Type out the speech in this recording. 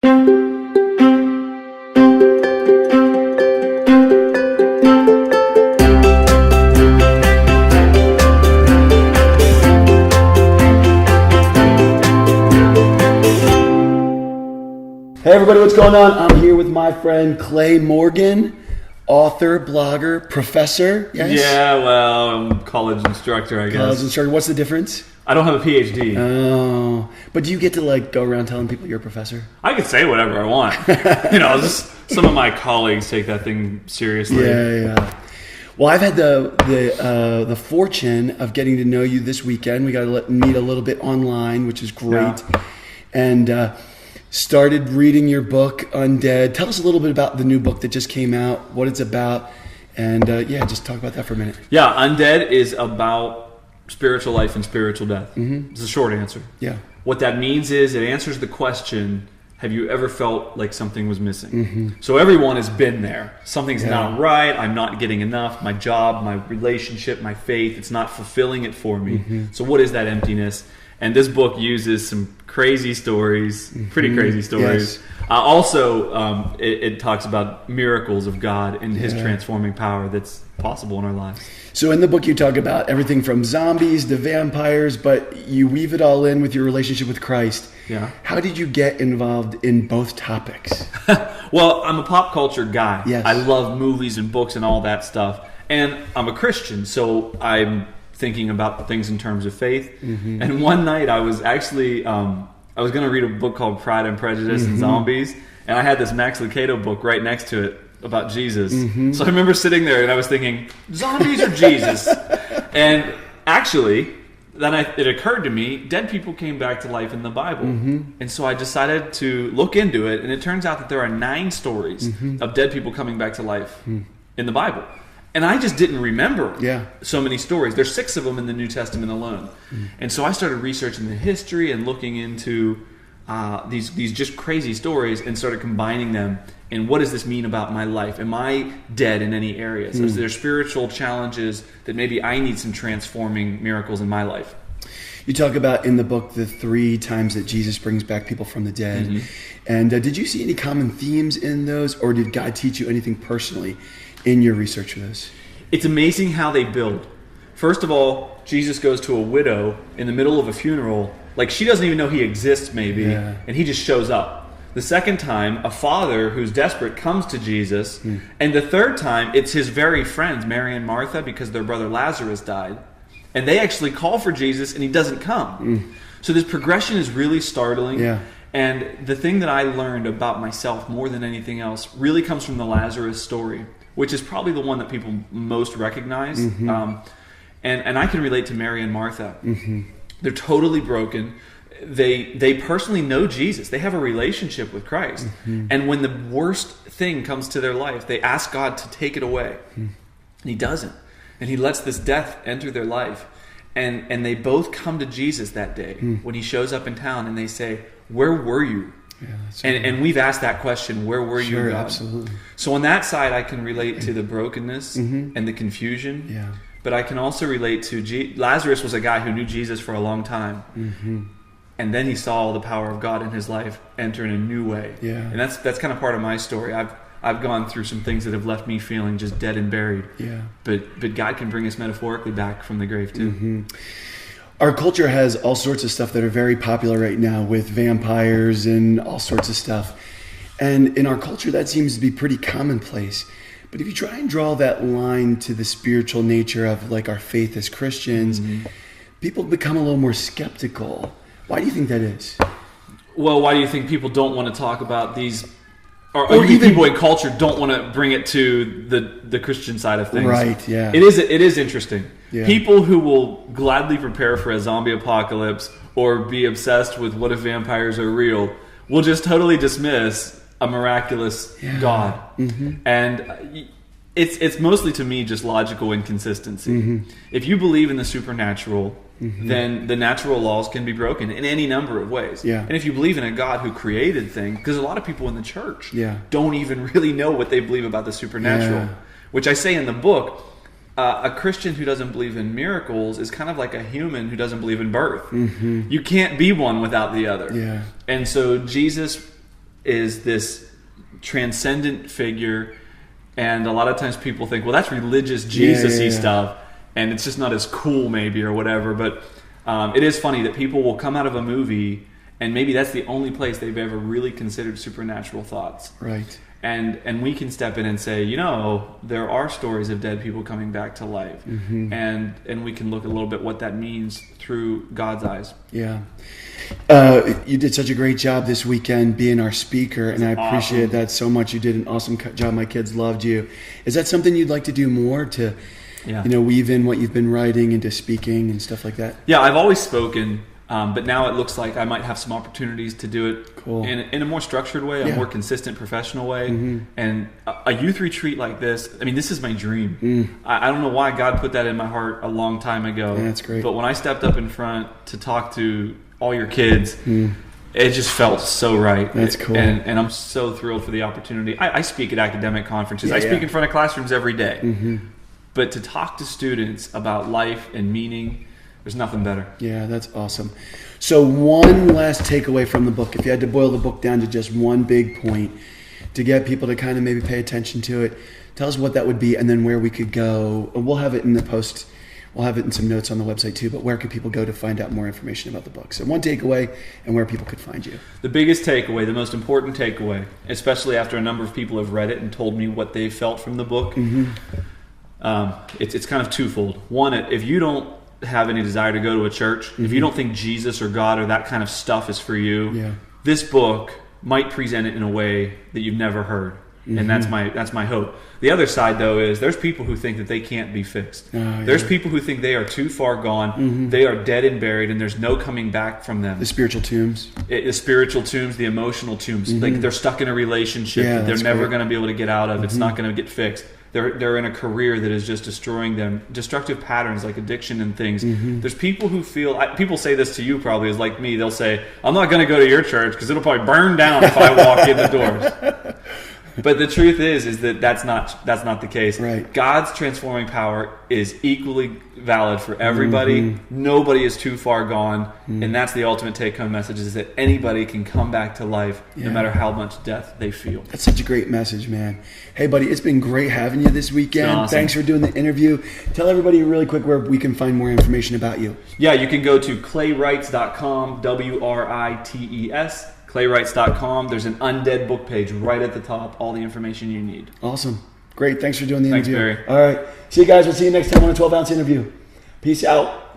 Hey everybody, what's going on? I'm here with my friend Clay Morgan, author, blogger, professor. Yes? Yeah, well, I'm a college instructor, I guess. College instructor. What's the difference? I don't have a PhD. Oh, but do you get to go around telling people you're a professor? I can say whatever I want. Just some of my colleagues take that thing seriously. Yeah. Well, I've had the fortune of getting to know you this weekend. We got to meet a little bit online, which is great. Yeah. And started reading your book, Undead. Tell us a little bit about the new book that just came out, what it's about, and just talk about that for a minute. Yeah, Undead is about spiritual life and spiritual death. Mm-hmm. It's a short answer. Yeah. What that means is it answers the question, have you ever felt like something was missing? Mm-hmm. So everyone has been there. Something's not right, I'm not getting enough, my job, my relationship, my faith, it's not fulfilling it for me. Mm-hmm. So what is that emptiness? And this book uses some crazy stories, pretty crazy stories. Yes. It talks about miracles of God and His transforming power that's possible in our lives. So in the book you talk about everything from zombies to vampires, but you weave it all in with your relationship with Christ. Yeah. How did you get involved in both topics? Well, I'm a pop culture guy. Yes. I love movies and books and all that stuff. And I'm a Christian, so I'm thinking about things in terms of faith. Mm-hmm. And one night I was actually, I was going to read a book called Pride and Prejudice and Zombies, and I had this Max Lucado book right next to it about Jesus. Mm-hmm. So I remember sitting there and I was thinking, zombies or Jesus? And actually, then it occurred to me, dead people came back to life in the Bible. Mm-hmm. And so I decided to look into it, and it turns out that there are 9 stories of dead people coming back to life in the Bible. And I just didn't remember so many stories. There's 6 of them in the New Testament alone. And so I started researching the history and looking into these just crazy stories and started combining them. And what does this mean about my life? Am I dead in any areas? Is there spiritual challenges that maybe I need some transforming miracles in my life? You talk about in the book the 3 times that Jesus brings back people from the dead. Mm-hmm. And did you see any common themes in those, or did God teach you anything personally in your research for this? It's amazing how they build. First of all, Jesus goes to a widow in the middle of a funeral, like she doesn't even know He exists maybe, and He just shows up. The second time, a father who's desperate comes to Jesus, and the third time, it's His very friends, Mary and Martha, because their brother Lazarus died, and they actually call for Jesus and He doesn't come. So this progression is really startling. Yeah. And the thing that I learned about myself more than anything else really comes from the Lazarus story, which is probably the one that people most recognize. And I can relate to Mary and Martha. They're totally broken. They personally know Jesus. They have a relationship with Christ. And when the worst thing comes to their life, they ask God to take it away. And He doesn't. And He lets this death enter their life. And they both come to Jesus that day when He shows up in town, and they say, "Where were you?" Yeah, and we've asked that question, where were you, God? Absolutely. So on that side, I can relate to the brokenness and the confusion. Yeah. But I can also relate to Lazarus was a guy who knew Jesus for a long time. And then he saw the power of God in his life enter in a new way. Yeah. And that's kind of part of my story. I've gone through some things that have left me feeling just dead and buried. Yeah. But God can bring us metaphorically back from the grave too. Our culture has all sorts of stuff that are very popular right now with vampires and all sorts of stuff. And in our culture, that seems to be pretty commonplace. But if you try and draw that line to the spiritual nature of our faith as Christians, people become a little more skeptical. Why do you think that is? Well, why do you think people don't want to talk about these, or even people in culture don't want to bring it to the Christian side of things? Right, yeah. It is interesting. Yeah. People who will gladly prepare for a zombie apocalypse or be obsessed with what if vampires are real will just totally dismiss a miraculous God. And it's mostly, to me, just logical inconsistency. If you believe in the supernatural, then the natural laws can be broken in any number of ways. Yeah. And if you believe in a God who created things, because a lot of people in the church don't even really know what they believe about the supernatural, which I say in the book, a Christian who doesn't believe in miracles is kind of like a human who doesn't believe in birth. You can't be one without the other. Yeah. And so Jesus is this transcendent figure, and a lot of times people think, well, that's religious Jesus-y stuff, and it's just not as cool maybe or whatever. But it is funny that people will come out of a movie and maybe that's the only place they've ever really considered supernatural thoughts. Right. And we can step in and say, there are stories of dead people coming back to life. Mm-hmm. And we can look a little bit what that means through God's eyes. Yeah. You did such a great job this weekend being our speaker, and I appreciate that so much. You did an awesome job. My kids loved you. Is that something you'd like to do more to, weave in what you've been writing into speaking and stuff like that? Yeah, I've always spoken. But now it looks like I might have some opportunities to do it in a more structured way, a more consistent professional way. Mm-hmm. And a youth retreat like this, this is my dream. I don't know why God put that in my heart a long time ago. Yeah, that's great. But when I stepped up in front to talk to all your kids, it just felt so right. That's cool. And I'm so thrilled for the opportunity. I speak at academic conferences. I speak in front of classrooms every day. Mm-hmm. But to talk to students about life and meaning, there's nothing better. Yeah, that's awesome. So one last takeaway from the book, if you had to boil the book down to just one big point to get people to kind of maybe pay attention to it, tell us what that would be and then where we could go. We'll have it in the post. We'll have it in some notes on the website too, but where could people go to find out more information about the book? So one takeaway and where people could find you. The biggest takeaway, the most important takeaway, especially after a number of people have read it and told me what they felt from the book, it's kind of twofold. One, if you don't have any desire to go to a church, if you don't think Jesus or God or that kind of stuff is for you, this book might present it in a way that you've never heard. And that's my hope. The other side, though, is there's people who think that they can't be fixed. There's people who think they are too far gone, they are dead and buried, and there's no coming back from them. The spiritual tombs. The spiritual tombs, the emotional tombs. Like they're stuck in a relationship that they're never going to be able to get out of. It's not going to get fixed. They're in a career that is just destroying them. Destructive patterns like addiction and things. There's people who feel, people say this to you probably as like me, they'll say, I'm not going to go to your church because it'll probably burn down if I walk in the doors. But the truth is that that's not the case. Right. God's transforming power is equally valid for everybody. Nobody is too far gone. And that's the ultimate take-home message, is that anybody can come back to life no matter how much death they feel. That's such a great message, man. Hey, buddy, it's been great having you this weekend. Awesome. Thanks for doing the interview. Tell everybody really quick where we can find more information about you. Yeah, you can go to claywrights.com, WRITES. claywrights.com. There's an undead book page right at the top. All the information you need. Awesome. Great. Thanks for doing the Thanks, interview. Barry. All right. See you guys. We'll see you next time on a 12-ounce interview. Peace out.